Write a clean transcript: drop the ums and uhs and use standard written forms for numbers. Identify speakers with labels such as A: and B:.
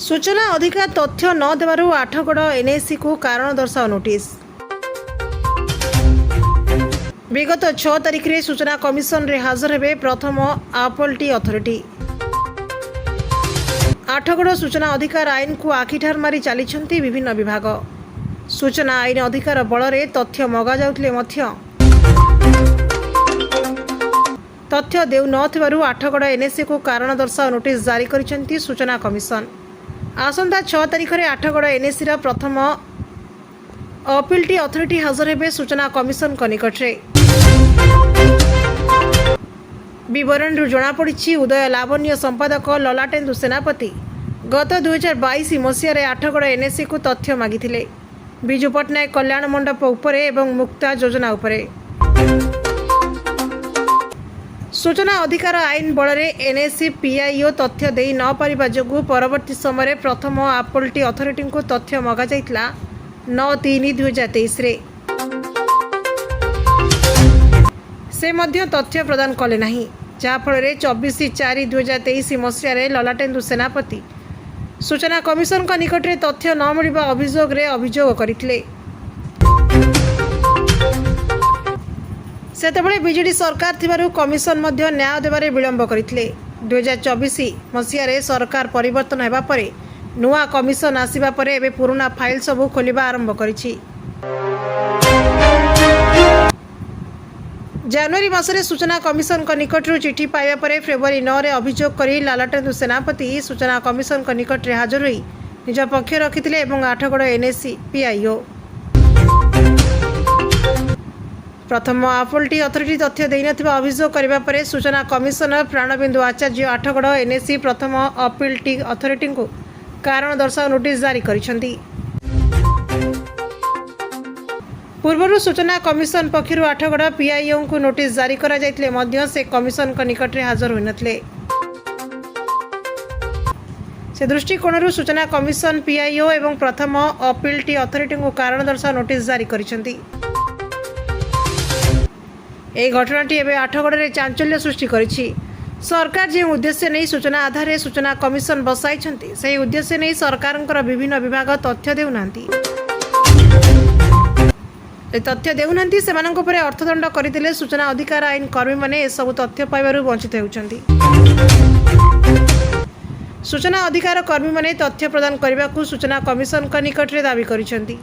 A: सूचना अधिकार तथ्य न देवारु आठगड़ एनएससी को कारण दर्शाओ नोटिस। विगत 6 तारिख रे सूचना कमिशन रे हाजर हेबे प्रथम आपलटी अथॉरिटी। आठगड़ सूचना अधिकार आईन को आखिठार मारी चली विभिन्न विभाग। सूचना आईन अधिकार बल रे तथ्य मगा जाउतले मध्य तथ्य देउ नथिबारु आठगड़ एनएससी को कारण दर्शाओ नोटिस जारी करिसेंती सूचना कमिशन। आसंता 6 तारिख रे आठगड़ एनएससी रा प्रथम अपीलटी अथॉरिटी हाजर हेबे सूचना कमिशन को निकट रे। विवरण जनापड़ी उदय लावण्य संपादक ललाटेन्दु सेनापति गत 2022 मसीह रे आठगड़ एनएससी को तथ्य मागिथिले विजु पट्टनायक कल्याण मंडप उपरे एवं मुक्ता योजना उपरे। सूचना अधिकार आईन बल रे एनएससी पीआईओ तथ्य देई न पारिबा जोगु परवर्ती समय प्रथम आपलटी अथॉरिटी को तथ्य मगा जाइतला 9/3/2023 रे। से मध्य तथ्य प्रदान कले नाही, जहा फल 24/4/2023 मसीह रे ललाटेन्दु सेनापति सूचना कमिशन का निकट रे तथ्य न मिलिबा अभियोग रे अभियोग करथिले। सेतेबेले बीजेडी सरकार थिबारु कमिशन मध्य न्याय देबारे विलंब करथिले। 2024 मसीह रे सरकार परिवर्तन हेबा परे नुआ कमिशन आसीबा परे एबे पुराना फाइल सबु खोलिबा आरंभ करिछि। जनवरी मासरे सूचना कमिशन का निकट रू चिठी पाइबा परे फेब्रुआरी 9 रे अभियोग करी लालटेन्दु सेनापति सूचना कमिशन का निकट रे हाजर होई निज पक्ष रखिथिले एवं आठगड़ एनएससी पीआईओ प्रथम आपलटी अथॉरिटी तथ्य देई नथिबा अभियोग करिबा परे सूचना कमिशनर प्राणबिंदु आचार्य आठगड़ एनएससी प्रथम अपीलटी अथॉरिटी को कारण दर्शाओ नोटिस जारी करिसेंती। पूर्व सूचना कमिशन पक्षरु आठगड़ पीआईओ को नोटिस जारी करा जायतिले मध्य से कमिशन का निकट रे हाजर होई नथिले। से दृष्टिकोण सूचना कमिशन पीआईओ एवं प्रथम अपीलटी अथॉरिटी को कारण दर्शाओ नोटिस जारी करिसेंती। ए घटनाटी एवं आठगड़ रे चांचल्य सृष्टि करिछि। सरकार जे उद्देश्य नहीं सूचना आधार रे सूचना कमिशन बसाई से उद्देश्य नहीं सरकार विभिन्न विभाग तथ्य देउनांती तथ्य देउनांती सेमानक उपरे अर्थदंड करथिले सूचना अधिकार आईन कर्मी माने सब तथ्य पाइबारु वंचित हेउचंती। सूचना अधिकार कर्मी माने तथ्य प्रदान करबाकू सूचना कमिशन का निकट रे दाबी करिसेंती।